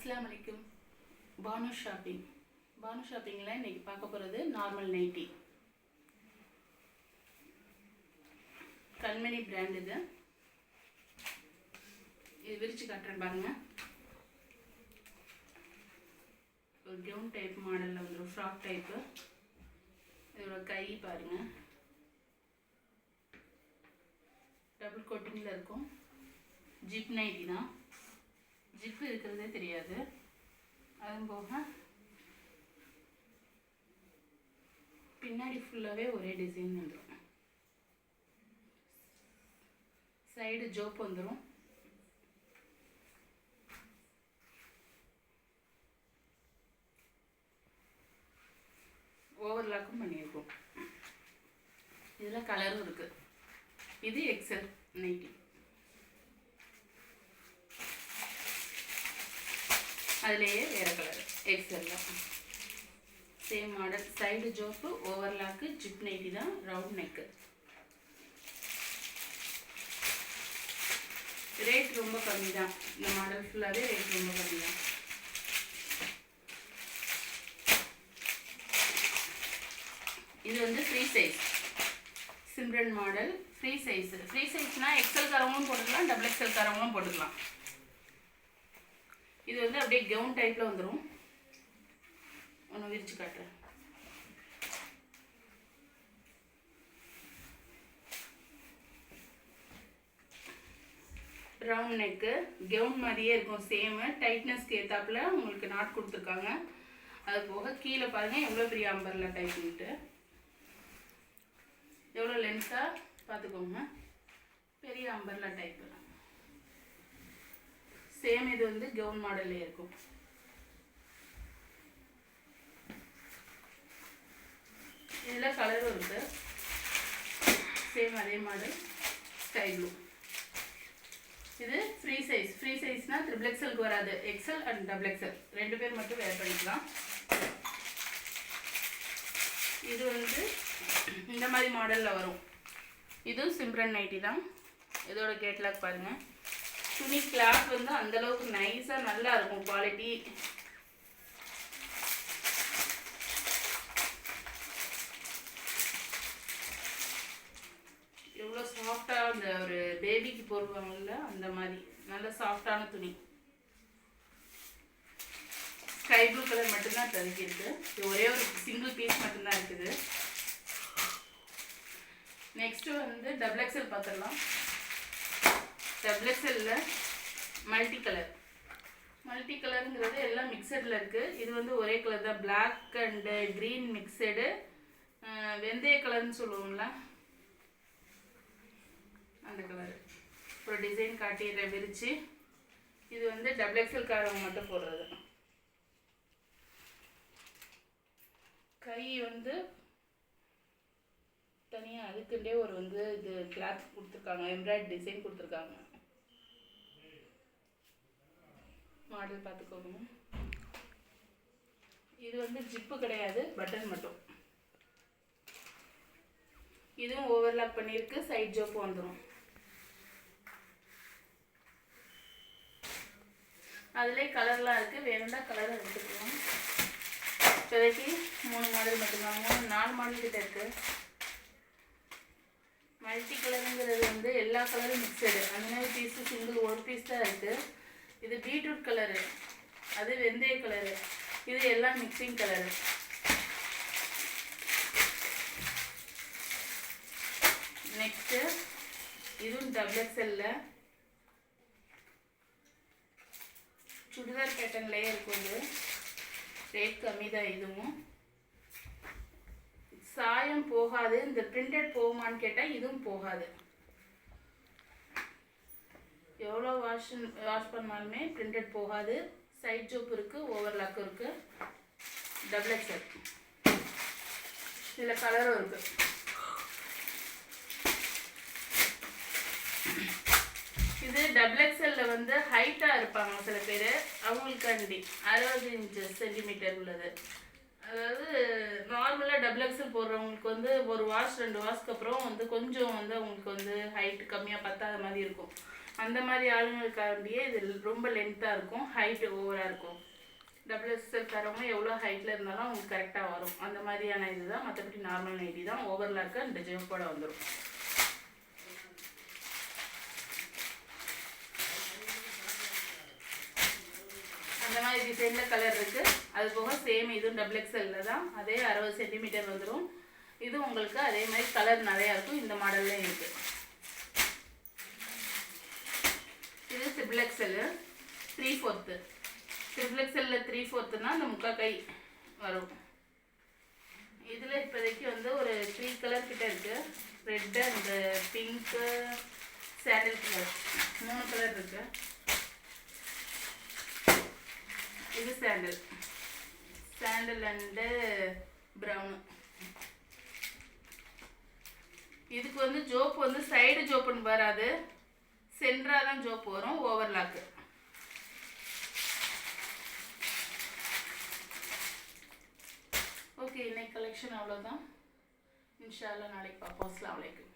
அஸ்ஸலாமு அலைக்கும். பானு ஷாப்பிங்கில் இன்றைக்கி பார்க்க போகிறது நார்மல் நைட்டி. கண்மணி பிராண்ட் இது விரிச்சு காட்டுறேன் பாருங்க. ஒரு கவுன் டைப் மாடலில் வந்துடும், ஃப்ராக் டைப்பு. இதோட கை பாருங்க, டபுள் கோட்டிங்கில் இருக்கும். ஜிப் நைட்டி தான், ஜிப்பு இருக்கிறதே தெரியாது. அதுவும் போக பின்னாடி ஃபுல்லாகவே ஒரே டிசைன் வந்துடும். சைடு ஜோப் வந்துடும். ஓவர்லாக்கும் பண்ணியிருக்கோம். இதில் கலரும் இருக்குது. இது எக்ஸல் நைட்டி. அதுலேயே வேறு கலர் எக்ஸலில் சேம் மாடல். சைடு ஜோப்பு, ஓவர்லாக்கு, ஜிப் நைட்டி தான், ரவுண்ட் நெக்கு. ரேட் ரொம்ப கம்மி தான். இந்த மாடல் ஃபுல்லாகவே ரேட் ரொம்ப கம்மி தான். இது வந்து free size Simran model. Free சைஸ்னால் எக்ஸல் காரவங்களும் போட்டுக்கலாம், டபுள் எக்ஸல் காரவங்களும் போட்டுக்கலாம். இது வந்து அப்படியே கவுன் டைப்பில் வந்துடும். ஒன்று விரிச்சு காட்டுறேன். ரவுண்ட் நெக்கு, கவுன் மாதிரியே இருக்கும். சேமு டைட்னஸ்க்கு ஏற்றாப்புல உங்களுக்கு நாட் கொடுத்துருக்காங்க. அது போக கீழே பாருங்கள் எவ்வளோ பெரிய அம்பர்லா டைப்னுட்டு. எவ்வளோ லென்த்தாக பார்த்துக்கோங்க. பெரிய அம்பர்லா டைப்பு. சேம் இது வந்து கவுன் மாடல்லே இருக்கும். இதில் கலரும் இருக்குது. சேம் அதே மாடல், ஸ்கை ப்ளூ. இது ஃப்ரீ சைஸ்னால் ட்ரிபிள் எக்ஸலுக்கு வராது. எக்ஸல் அண்ட் டபுள் எக்ஸல் ரெண்டு பேர் மட்டும் வேர் பண்ணிக்கலாம். இது வந்து இந்த மாதிரி மாடலில் வரும். இதுவும் சிம்ரன் நைட்டி தான். இதோட கேட்லாக் பாருங்கள். துணி கிளாத் வந்து அந்தளவுக்கு நைஸாக நல்லா இருக்கும். குவாலிட்டி எவ்வளோ சாஃப்டாக, அந்த ஒரு பேபிக்கு போடுவாங்கல்ல அந்த மாதிரி நல்ல சாஃப்டான துணி. ஸ்கை ப்ளூ கலர் மட்டும்தான் தருக்கி இருக்குது. இது ஒரே ஒரு சிங்கிள் பீஸ் மட்டும்தான் இருக்குது. நெக்ஸ்ட்டு வந்து டபுள் எக்ஸல் பார்த்துடலாம். டபுள் எக்ஸலில் மல்டி கலருங்கிறது எல்லாம் மிக்சடில் இருக்குது. இது வந்து ஒரே கலர் தான், பிளாக் அண்டு க்ரீன் மிக்சடு. வெந்தய கலர்னு சொல்லுவோம்ல அந்த கலர். ஒரு டிசைன் காட்டிடுற விரிச்சு. இது வந்து டபுள் எக்ஸல் காரவங்க மட்டும் போடுறது. கை வந்து தனியாக அதுக்குண்டே ஒரு வந்து இது கிளாத் கொடுத்துருக்காங்க, எம்ப்ராய்டரி டிசைன் கொடுத்துருக்காங்க. மாடல் பார்த்துக்கோங்க. இது வந்து ஜிப்பு கிடையாது, பட்டன் மட்டும். இதுவும் ஓவர்லாக் பண்ணியிருக்கு. சைட் ஜோப்பு வந்துடும். அதுலேயே கலர்லாம் இருக்குது. வேணுண்டா கலரை எடுத்துக்கலாம். இப்போதைக்கு 3 மாடல் மட்டும்தான். 4 மாடல் கிட்ட இருக்குது. மல்டி கலருங்கிறது வந்து எல்லா கலரும் மிக்சடு. அந்த மாதிரி பீஸு சிங்கிள் ஒரு பீஸ் தான் இருக்குது. இது பீட்ரூட் கலரு, அது வெந்தய கலரு, இது எல்லாம் மிக்சிங் கலரு. நெக்ஸ்ட்டு இதுவும் டபுள் எக்ஸலில் சுடிதார் பேட்டர்ன்லேயே இருக்கும். இது ரேட் கம்மி தான். இதுவும் சாயம் போகாது. இந்த பிரிண்டட் போகுமான்னு கேட்டால் இதுவும் போகாது. எவ்வளோ வாஷ் பண்ணாலுமே பிரிண்டட் போகாது. சைட் ஜோப் இருக்குது, ஓவர்லாக்கும் இருக்குது. Double XL. இதில் கலரும் இருக்குது. இது டபுள் எக்ஸலில் வந்து ஹைட்டாக இருப்பாங்க சில பேர், அவங்களுக்காண்டி 60 சென்டிமீட்டர் உள்ளது. அதாவது நார்மலாக டபுள் எக்ஸல் போடுறவங்களுக்கு வந்து ஒரு வாஷ் 2 வாஷ்க்கு அப்புறம் வந்து கொஞ்சம் வந்து அவங்களுக்கு வந்து ஹைட் கம்மியாக பத்தாத மாதிரி இருக்கும். அந்த மாதிரி ஆளுங்களுக்காண்டியே இது ரொம்ப லென்த்தாக இருக்கும், ஹைட்டு ஓவராக இருக்கும். டபுள் எக்ஸல் தரவங்க எவ்வளோ ஹைட்டில் இருந்தாலும் அவங்களுக்கு கரெக்டாக வரும். அந்த மாதிரியான இது தான். மற்றபடி நார்மல் நைட்டி தான். ஓவர்லாக்கு அந்த ஜெப்போட வந்துடும். அந்த மாதிரி டிசைனில் கலர் இருக்குது. அது போக சேம் இதுவும் டபுள் எக்ஸலில் தான். அதே 60 சென்டிமீட்டர் வந்துடும். இது உங்களுக்கு அதே மாதிரி கலர் நிறையா இருக்கும். இந்த மாடல்லையும் இருக்குது. இது ட்ரிபிள் எக்ஸல் 3/4. ட்ரிபிள் எக்ஸலில் 3/4னா அந்த முக்கால் கை வரும். இதில் இப்போதைக்கு வந்து ஒரு 3 கலர் கிட்ட இருக்குது. Red and pink, sandal colour, 3 colour இருக்குது. இது சாண்டில் அண்டு ப்ரௌனு. இதுக்கு வந்து ஜோப் வந்து சைடு ஜோப்புன்னு வராது, சென்டராக தான் ஜோப் வரும். ஓவர்லாக்கு. ஓகே, இன்னைக்கு கலெக்ஷன் அவ்வளோதான். இன்ஷா அல்லாஹ் நாளைக்கு பார்ப்போம். அஸ்ஸலாமு அலைக்கும்.